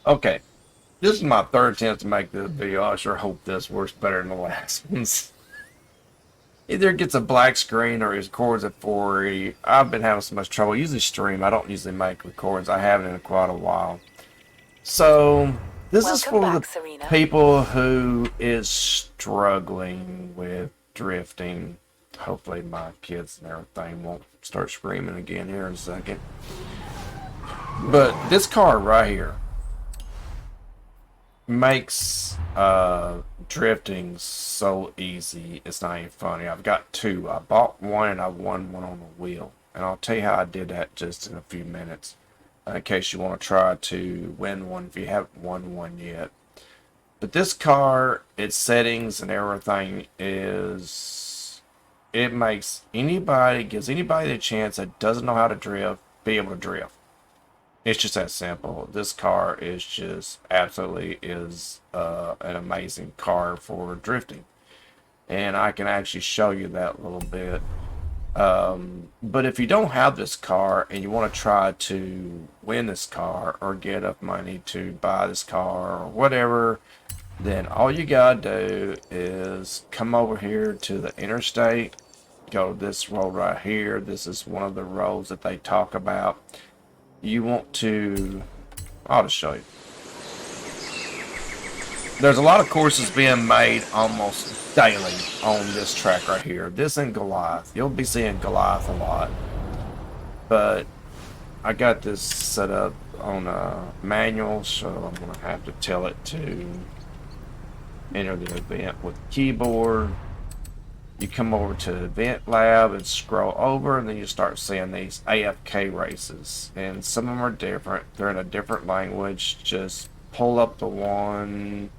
Okay, this is my third attempt to make this video. I sure hope this works better than the last ones. Either it gets a black screen or it records at 480. I've been having so much trouble. I usually stream. I don't usually make recordings. I haven't in quite a while. So this is Welcome for the back, Serena. people who is struggling with drifting. Hopefully my kids and everything won't start screaming again here in a second. But this car right here makes drifting so easy. It's not even funny. I've got two. I bought one and I won one on the wheel. And I'll tell you how I did that just in a few minutes. In case you want to try to win one if you haven't won one yet. But this car, its settings and everything is, it makes anybody, gives anybody a chance that doesn't know how to drift, be able to drift. It's just that simple. This car is just absolutely is an amazing car for drifting. And I can actually show you that a little bit. But if you don't have this car and you want to try to win this car or get enough money to buy this car or whatever, then all you gotta do is come over here to the interstate, go to this road right here. This is one of the roads that they talk about. You want to, I'll just show you. There's a lot of courses being made almost daily on this track right here. This and Goliath. You'll be seeing Goliath a lot. But I got this set up on a manual, so I'm going to have to tell it to enter the event with the keyboard. You come over to Event Lab and scroll over, and then you start seeing these AFK races. And some of them are different. They're in a different language. Just pull up the one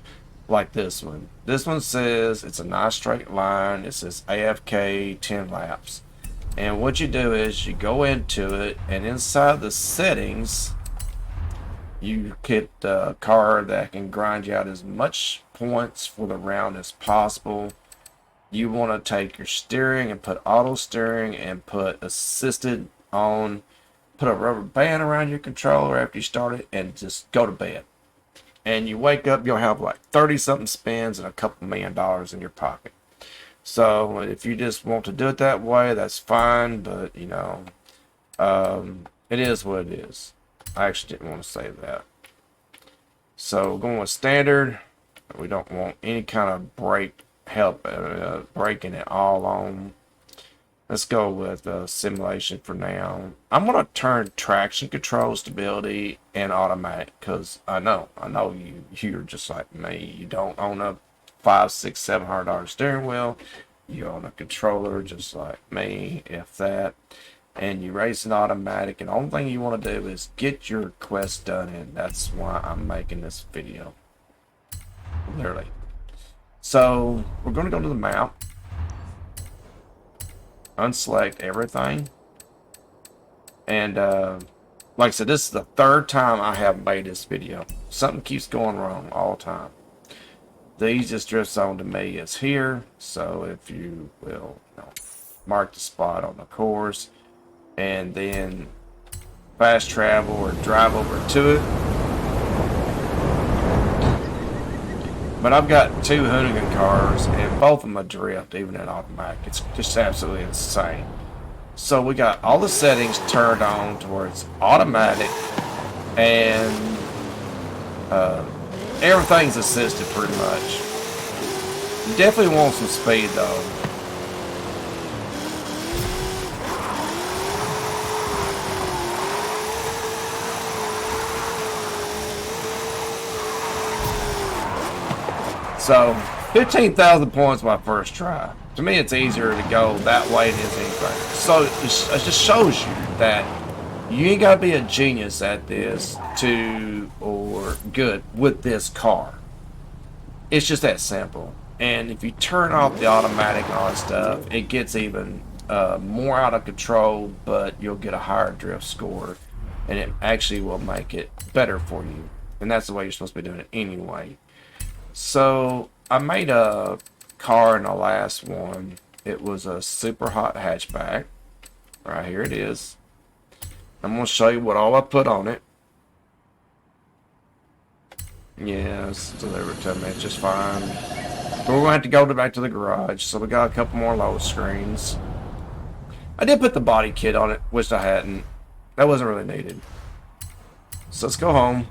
like this one. This one says it's a nice straight line. It says AFK 10 laps. And what you do is you go into it, and inside the settings, you get a car that can grind you out as much points for the round as possible. You want to take your steering and put auto steering and put assisted on. Put a rubber band around your controller after you start it and just go to bed. And you wake up, you'll have like 30 something spins and a couple $1,000,000 in your pocket. So if you just want to do it that way, that's fine. But you know, it is what it is. I actually didn't want to say that. So going with standard, we don't want any kind of brake help breaking it all on. Let's go with simulation for now. I'm gonna turn traction control, stability, and automatic because I know you're just like me. You don't own a $500, $600, $700 steering wheel. You own a controller just like me, if that. And you race an automatic, and the only thing you want to do is get your quest done, and that's why I'm making this video. Literally. So we're gonna go to the map. Unselect everything, and like I said, this is the third time I have made this video. Something keeps going wrong all the time. The easiest drift zone to me is here, so if you will, mark the spot on the course and then fast travel or drive over to it. But I've got two Hoonigan cars, and both of them are drift, even in automatic. It's just absolutely insane. So we got all the settings turned on towards automatic, and everything's assisted pretty much. You definitely want some speed though. So, 15,000 points my first try. To me, it's easier to go that way than anything. So, it just shows you that you ain't got to be a genius at this or good with this car. It's just that simple. And if you turn off the automatic and all that stuff, it gets even more out of control, but you'll get a higher drift score. And it actually will make it better for you. And that's the way you're supposed to be doing it anyway. So I made a car in the last one. It was a super hot hatchback. Right here it is. I'm going to show you what all I put on it. Yeah, it's delivered to me just fine. But we're gonna have to go back to the garage, so we got a couple more load screens. I did put the body kit on it, wished I hadn't. That wasn't really needed. So let's go home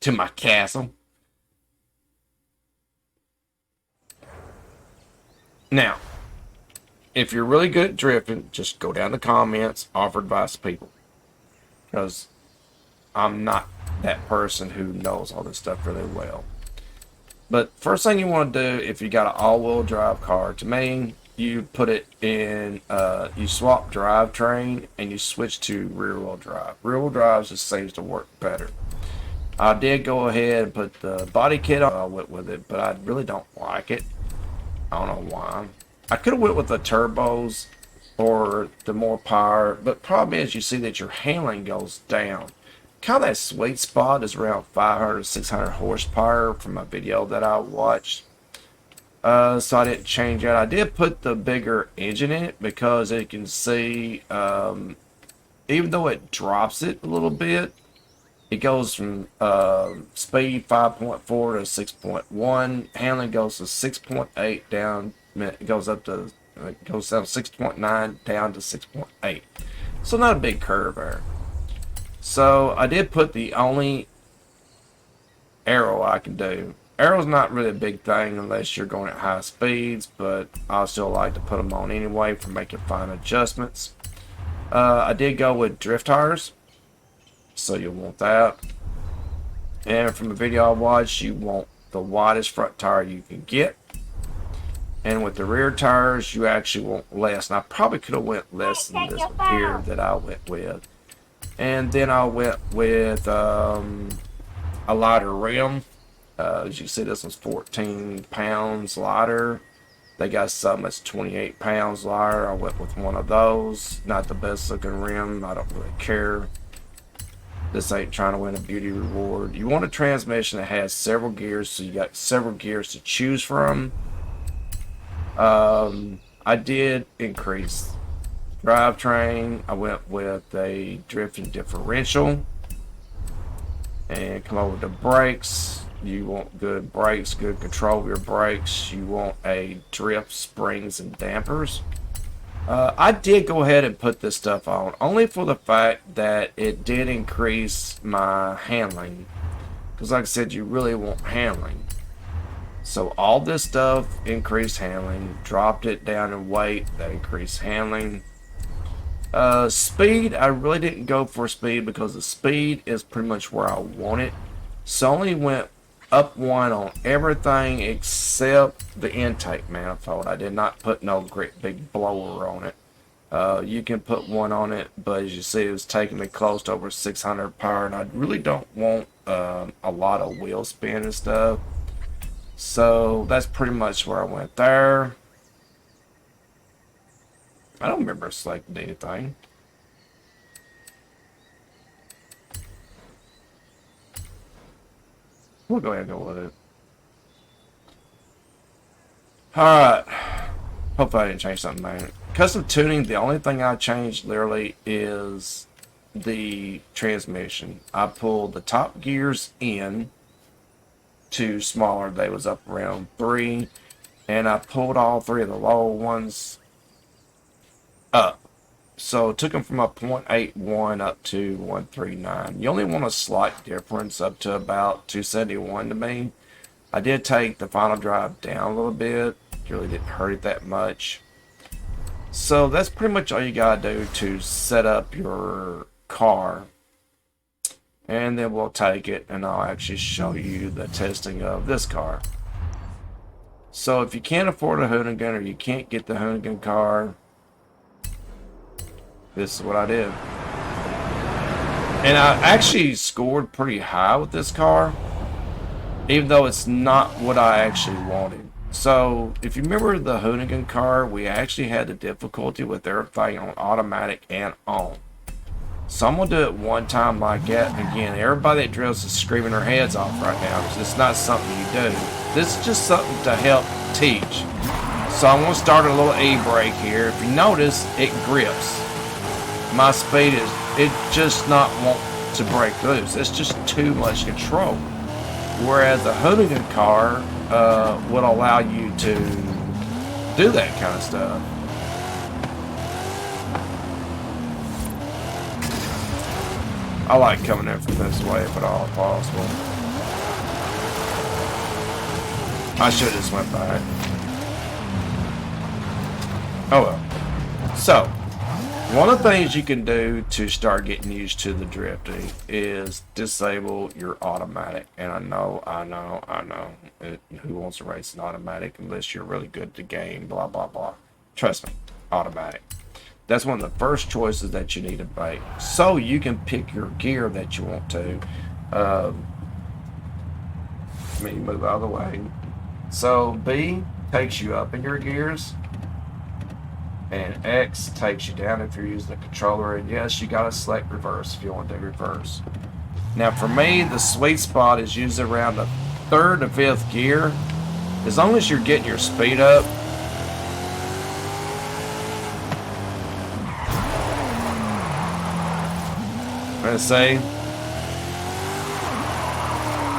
to my castle. Now, if you're really good at drifting, just go down the comments, offer advice to people. Because I'm not that person who knows all this stuff really well. But first thing you want to do if you got an all-wheel drive car, to me, you put it in, you swap drivetrain and you switch to rear-wheel drive. Rear-wheel drive just seems to work better. I did go ahead and put the body kit on. I went with it, but I really don't like it. I don't know why. I could have went with the turbos or the more power, but problem is you see that your handling goes down. Kind of that sweet spot is around 500 600 horsepower from a video that I watched. So I didn't change that. I did put the bigger engine in it because you can see, even though it drops it a little bit, it goes from speed 5.4 to 6.1. Handling goes to 6.8 down. It goes up to it goes down 6.9 down to 6.8. So not a big curve there. So I did put the only arrow I can do. Arrow's not really a big thing unless you're going at high speeds, but I still like to put them on anyway for making fine adjustments. I did go with drift tires, so you'll want that. And from the video I watched, you want the widest front tire you can get. And with the rear tires, you actually want less. And I probably could have went less than this one here that I went with. And then I went with a lighter rim. As you see, this one's 14 pounds lighter. They got some that's 28 pounds lighter. I went with one of those. Not the best looking rim. I don't really care. This ain't trying to win a beauty reward. You want a transmission that has several gears, so you got several gears to choose from. I did increase drivetrain. I went with a drifting differential. And come over to brakes. You want good brakes, good control of your brakes. You want a drift springs and dampers. I did go ahead and put this stuff on only for the fact that it did increase my handling. Because like I said, you really want handling. So all this stuff increased handling, dropped it down in weight, that increased handling. Speed, I really didn't go for speed because the speed is pretty much where I want it. So I only went up one on everything except the intake manifold. I did not put no great big blower on it. You can put one on it, but as you see, it was taking me close to over 600 power, and I really don't want a lot of wheel spin and stuff. So that's pretty much where I went there. I don't remember selecting anything. We'll go ahead and go with it. Alright. Hopefully I didn't change something, man. Custom tuning, the only thing I changed literally is the transmission. I pulled the top gears in to smaller. They was up around 3. And I pulled all 3 of the lower ones up. So it took them from a 0.81 up to 139. You only want a slight difference up to about 271 to me. I did take the final drive down a little bit. Really didn't hurt it that much. So that's pretty much all you gotta do to set up your car. And then we'll take it and I'll actually show you the testing of this car. So if you can't afford a Hoonigan or you can't get the Hoonigan car, this is what I did. And I actually scored pretty high with this car, even though it's not what I actually wanted. So if you remember the Hoonigan car, we actually had the difficulty with everything on automatic and on. So I'm gonna do it one time like that. And again, everybody that drills is screaming their heads off right now because it's not something you do. This is just something to help teach. So I'm gonna start a little E-brake here. If you notice, it grips. My speed is, it just not won't to break loose. It's just too much control. Whereas a hooligan car would allow you to do that kind of stuff. I like coming in from this way if at all possible. I should have just went back. Oh well. So, one of the things you can do to start getting used to the drifting is disable your automatic. And I know. Who wants to race an automatic unless you're really good at the game, blah, blah, blah. Trust me, automatic. That's one of the first choices that you need to make. So you can pick your gear that you want to. Let me move out of the way. So B takes you up in your gears. And X takes you down if you're using the controller. And yes, you gotta select reverse if you want to do reverse. Now for me, the sweet spot is usually around the 3rd to 5th gear. As long as you're getting your speed up. Let's say,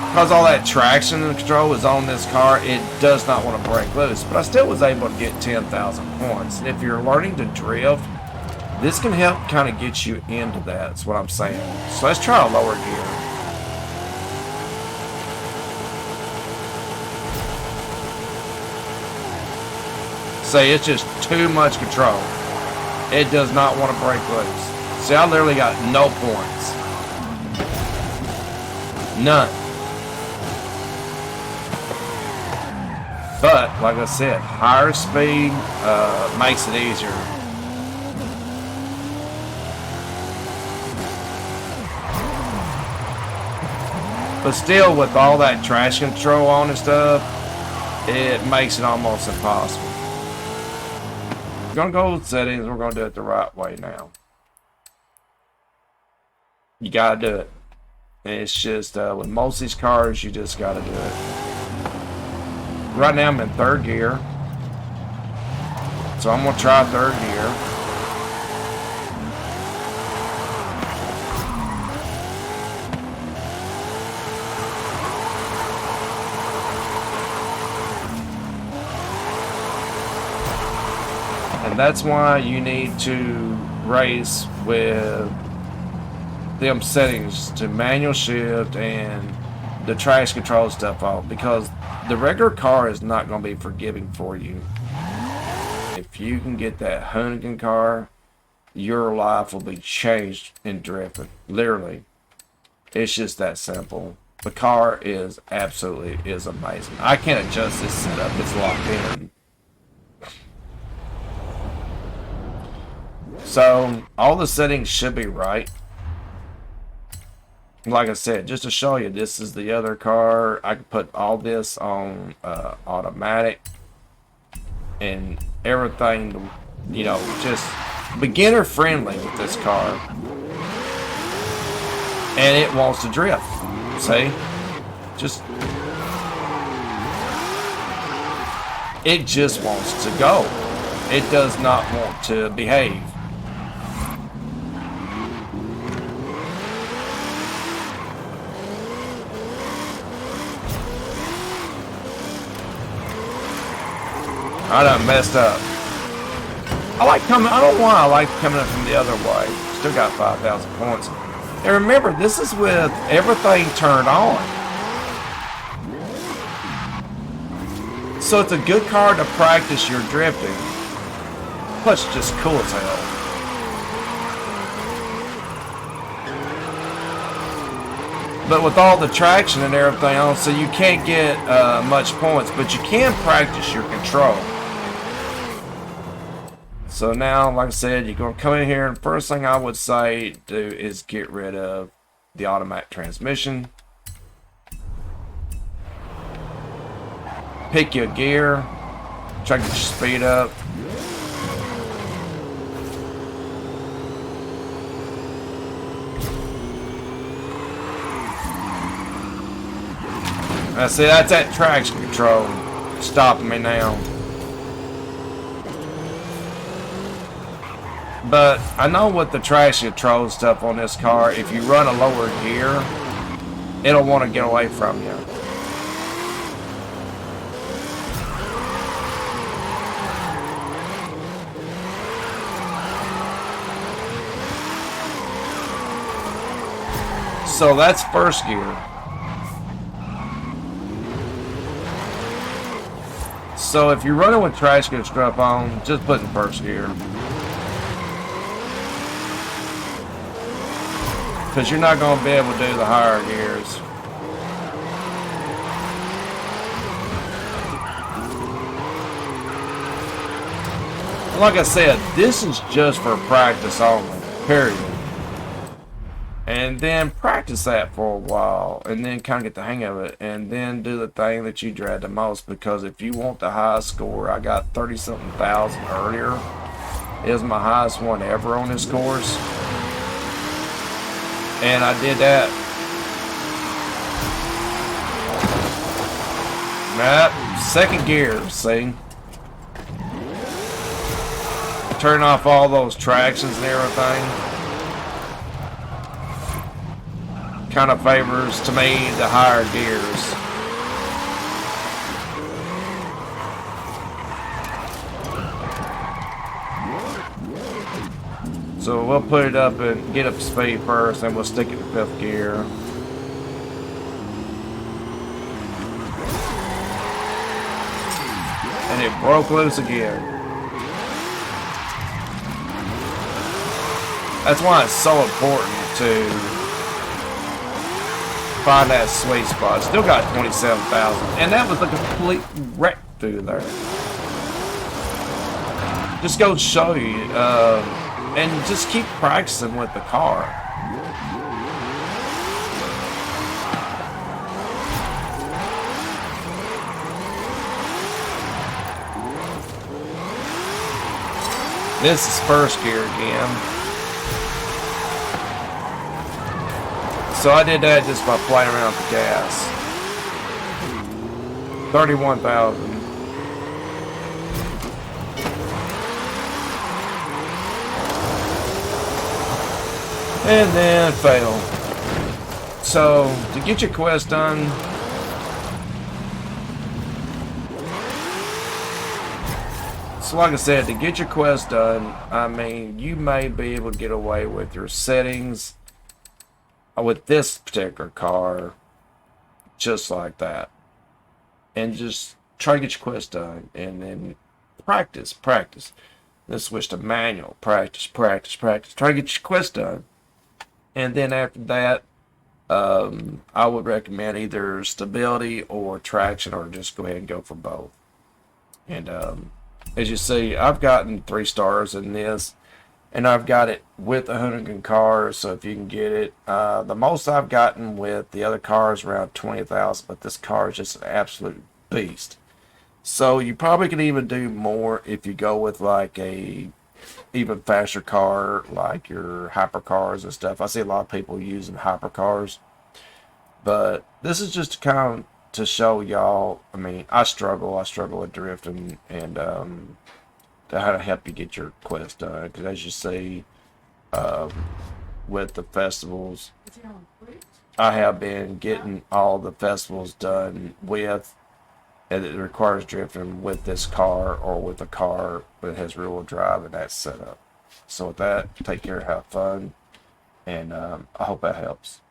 because all that traction and control is on this car, it does not want to break loose. But I still was able to get 10,000 points. And if you're learning to drift, this can help kind of get you into that. That's what I'm saying. So let's try a lower gear. Say it's just too much control. It does not want to break loose. See, I literally got no points. None. But, like I said, higher speed makes it easier. But still, with all that traction control on and stuff, it makes it almost impossible. We're going to go with settings. We're going to do it the right way now. You gotta do it. And it's just with most of these cars, you just gotta do it. Right now I'm in 3rd gear, so I'm gonna try 3rd gear. And that's why you need to race with them settings to manual shift and the traction control stuff off, because the regular car is not going to be forgiving for you. If you can get that hooligan car, your life will be changed in drifting. Literally, it's just that simple. The car is absolutely amazing. I can't adjust this setup; it's locked in. So all the settings should be right. Like I said, just to show you, this is the other car. I can put all this on automatic and everything, you know, just beginner friendly with this car. And it wants to drift. See? It just wants to go. It does not want to behave. I done messed up. I don't know why I like coming up from the other way. Still got 5,000 points. And remember, this is with everything turned on. So it's a good car to practice your drifting. Plus, it's just cool as hell. But with all the traction and everything on, so you can't get much points, but you can practice your control. So now, like I said, you're going to come in here, and first thing I would say do is get rid of the automatic transmission. Pick your gear. Try to get your speed up. I see, that's that traction control stopping me now. But I know with the traction control stuff on this car, if you run a lower gear, it'll want to get away from you. So that's first gear. So if you're running with traction control on, just put in first gear. Because you're not going to be able to do the higher gears. Like I said, this is just for practice only, period. And then practice that for a while, and then kind of get the hang of it, and then do the thing that you dread the most. Because if you want the highest score, I got 30-something thousand earlier. It was my highest one ever on this course. And I did that. Second gear, see? Turn off all those tractions and everything. Kind of favors, to me, the higher gears. So we'll put it up and get up to speed first, and we'll stick it to fifth gear. And it broke loose again. That's why it's so important to find that sweet spot. Still got 27,000, and that was a complete wreck through there. Just go show you, and just keep practicing with the car. This is first gear again. So I did that just by playing around with the gas. 31,000. And then fail. So to get your quest done, so like I said, to get your quest done, I mean, you may be able to get away with your settings with this particular car, just like that. And just try to get your quest done, and then practice. Then switch to manual, practice. Try to get your quest done. And then after that, I would recommend either stability or traction, or just go ahead and go for both. And as you see, I've gotten 3 stars in this, and I've got it with 100 cars. So if you can get it, the most I've gotten with the other cars around 20,000, but this car is just an absolute beast. So you probably can even do more if you go with like a even faster car, like your hypercars and stuff. I see a lot of people using hypercars, but this is just kind of to show y'all. I mean, I struggle with drifting, and to how to help you get your quest done. Because as you see, with the festivals, I have been getting all the festivals done with, and it requires drifting with this car or with a car that has rear-wheel drive and that's set up. So with that, take care, have fun, and I hope that helps.